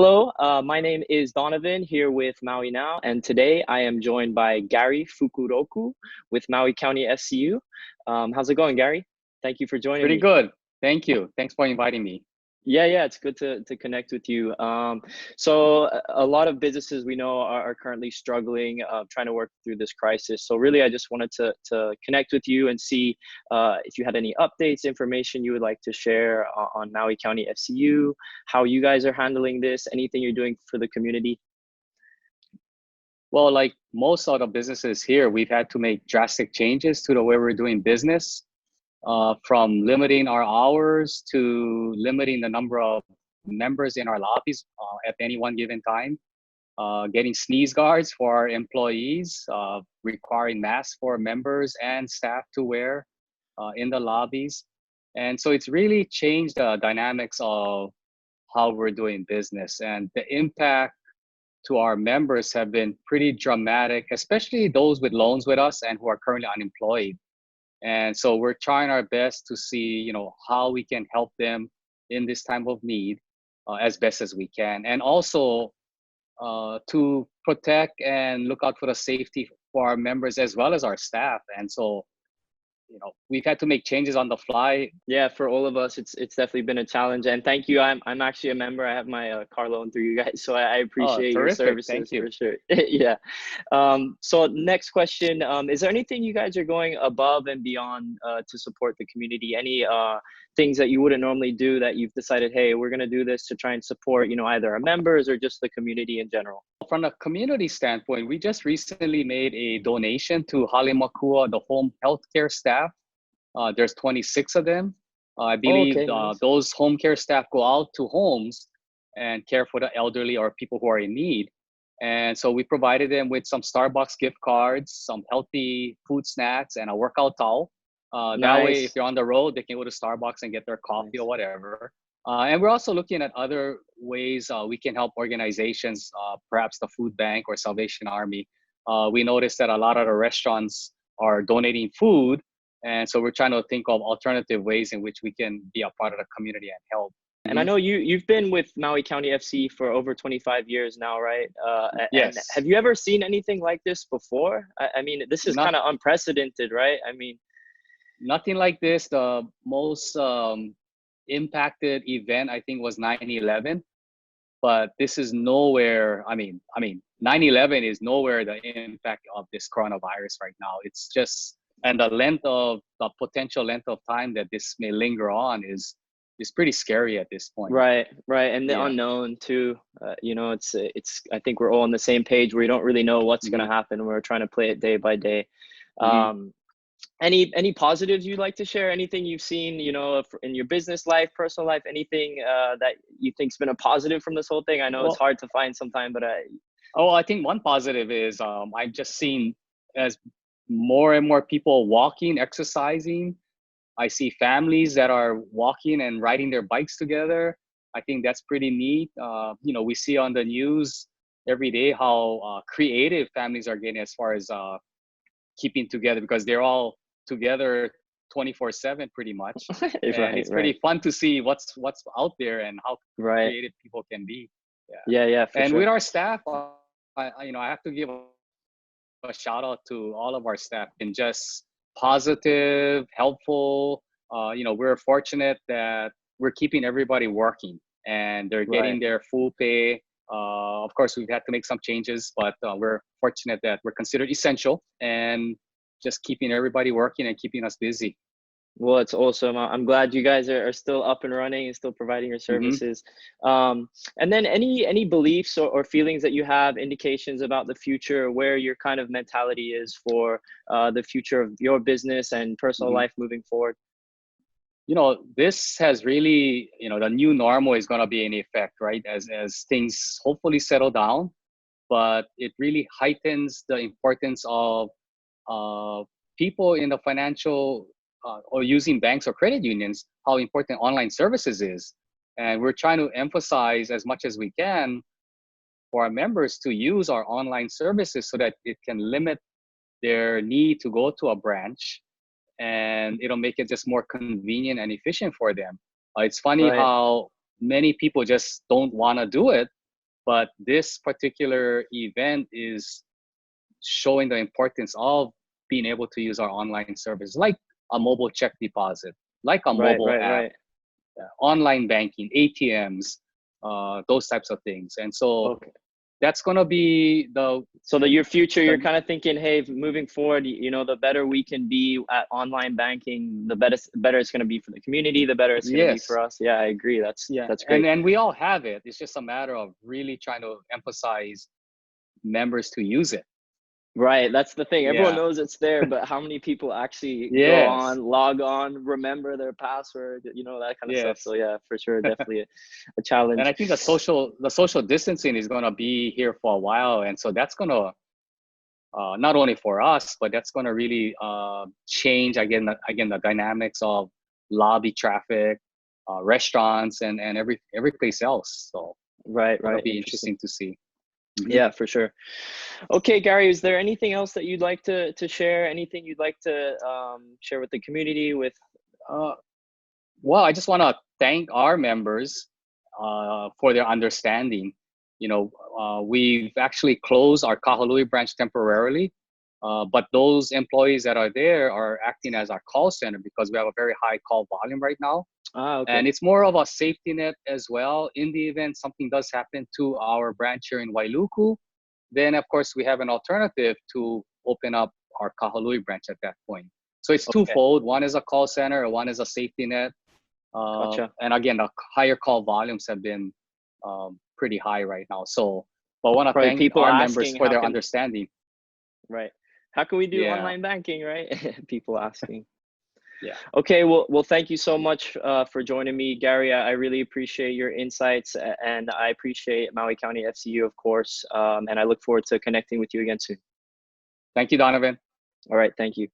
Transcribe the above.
Hello, my name is Donovan here with MauiNow, and today I am joined by Gary Fukuroku with Maui County SCU. How's it going, Gary? Thank you for joining Pretty me. good. Thank you. Thanks for inviting me. Yeah, it's good to connect with you. So a lot of businesses we know are currently struggling, trying to work through this crisis. So really, I just wanted to connect with you and see if you had any updates, information you would like to share on Maui County SCU, how you guys are handling this, anything you're doing for the community. Well, like most other businesses here, we've had to make drastic changes to the way we're doing business, from limiting our hours to limiting the number of members in our lobbies at any one given time, getting sneeze guards for our employees, requiring masks for members and staff to wear in the lobbies. And so it's really changed the dynamics of how we're doing business, and the impact to our members have been pretty dramatic, especially those with loans with us and who are currently unemployed. And so we're trying our best to see, how we can help them in this time of need as best as we can, and also to protect and look out for the safety for our members as well as our staff. And so, we've had to make changes on the fly. Yeah, for all of us, it's definitely been a challenge. And thank you. I'm actually a member. I have my car loan through you guys, so I Oh, appreciate your terrific. Thank services you. for sure. Yeah. So next question, is there anything you guys are going above and beyond to support the community? Any things that you wouldn't normally do that you've decided, hey, we're gonna do this to try and support, either our members or just the community in general? From a community standpoint, we just recently made a donation to Halemakua, the home healthcare staff. There's 26 of them. I Oh, believe okay, nice. those home care staff go out to homes and care for the elderly or people who are in need. And so we provided them with some Starbucks gift cards, some healthy food snacks, and a workout towel. That way, if Nice. they're on the road, they can go to Starbucks and get their coffee Nice. or whatever. And we're also looking at other ways we can help organizations, perhaps the food bank or Salvation Army. We noticed that a lot of the restaurants are donating food. And so we're trying to think of alternative ways in which we can be a part of the community and help. And I Mhm. know you've been with Maui County FC for over 25 years now, right? And Yes, have you ever seen anything like this before? I mean, this is not kind of unprecedented, right? I mean, nothing like this. The most impacted event I think was 9/11, but this is nowhere. I mean, 9/11 is nowhere the impact of this coronavirus right now. It's just, and the potential length of time that this may linger on is pretty scary at this point. right, and the Yeah. unknown too. It's. I think we're all on the same page where you don't really know what's going Hmm. to happen. We're trying to play it day by day. Hmm. Um, any positives you'd like to share? Anything you've seen, in your business life, personal life, anything that you think's been a positive from this whole thing? I know it's Well, hard to find sometime, but I think one positive is I've just seen as more and more people walking, exercising. I see families that are walking and riding their bikes together. I think that's pretty neat. We see on the news every day how creative families are getting as far as keeping together, because they're all together 24/7 pretty much. And right, it's pretty fun to see what's out there and how right. creative people can be. Yeah. Yeah, for And sure. with our staff, I have to give a shout out to all of our staff and just positive, helpful. We're fortunate that we're keeping everybody working and they're Right. getting their full pay. Of course, we've had to make some changes, but we're fortunate that we're considered essential and just keeping everybody working and keeping us busy. Well, it's awesome. I'm glad you guys are still up and running and still providing your Hmm. services. And then any beliefs or feelings that you have, indications about the future, where your kind of mentality is for the future of your business and personal Hmm. life moving forward? This has really, the new normal is going to be in effect, right? As things hopefully settle down, but it really heightens the importance of uh, people in the financial or using banks or credit unions, how important online services is. And we're trying to emphasize as much as we can for our members to use our online services so that it can limit their need to go to a branch, and it'll make it just more convenient and efficient for them. It's funny Right. how many people just don't want to do it, But this particular event is showing the importance of being able to use our online service, like a mobile check deposit, like a Right, mobile right, app, right. online banking, ATMs, those types of things. And so Okay. that's going to be So your future, you're the kind of thinking, hey, moving forward, the better we can be at online banking, the better it's going to be for the community, the better it's going to be for yes. us. Yeah, I agree. Yeah. That's great. And we all have it. It's just a matter of really trying to emphasize members to use it. Right. That's the thing. Everyone Yeah. knows it's there, but how many people actually go Yes. on, log on, remember their password, that kind of stuff. So Yes. yeah, for sure, definitely a And challenge. I think the social distancing is going to be here for a while. And so that's going to, not only for us, but that's going to really change again the dynamics of lobby traffic, restaurants, and every place else. So Right, that'll right. be Interesting. interesting to see. Mhm. Yeah, for sure. Okay, Gary, is there anything else that you'd like to share? Anything you'd like to share with the community with? Uh, well, I just want to thank our members for their understanding. We've actually closed our Kahului branch temporarily, but those employees that are there are acting as our call center because we have a very high call volume right now. Ah, okay. And it's more of a safety net as well. In the event something does happen to our branch here in Wailuku, then of course we have an alternative to open up our Kahului branch at that point. So it's Okay. twofold. One is a call center, one is a safety net. Gotcha. And again, the higher call volumes have been pretty high right now. So, but I want to Probably thank people our members asking for how their can, understanding. right. How can we do Yeah, online banking, right? People asking. yeah. Okay, well, thank you so much for joining me, Gary. I really appreciate your insights, and I appreciate Maui County FCU, of course. And I look forward to connecting with you again soon. Thank you, Donovan. All right, thank you.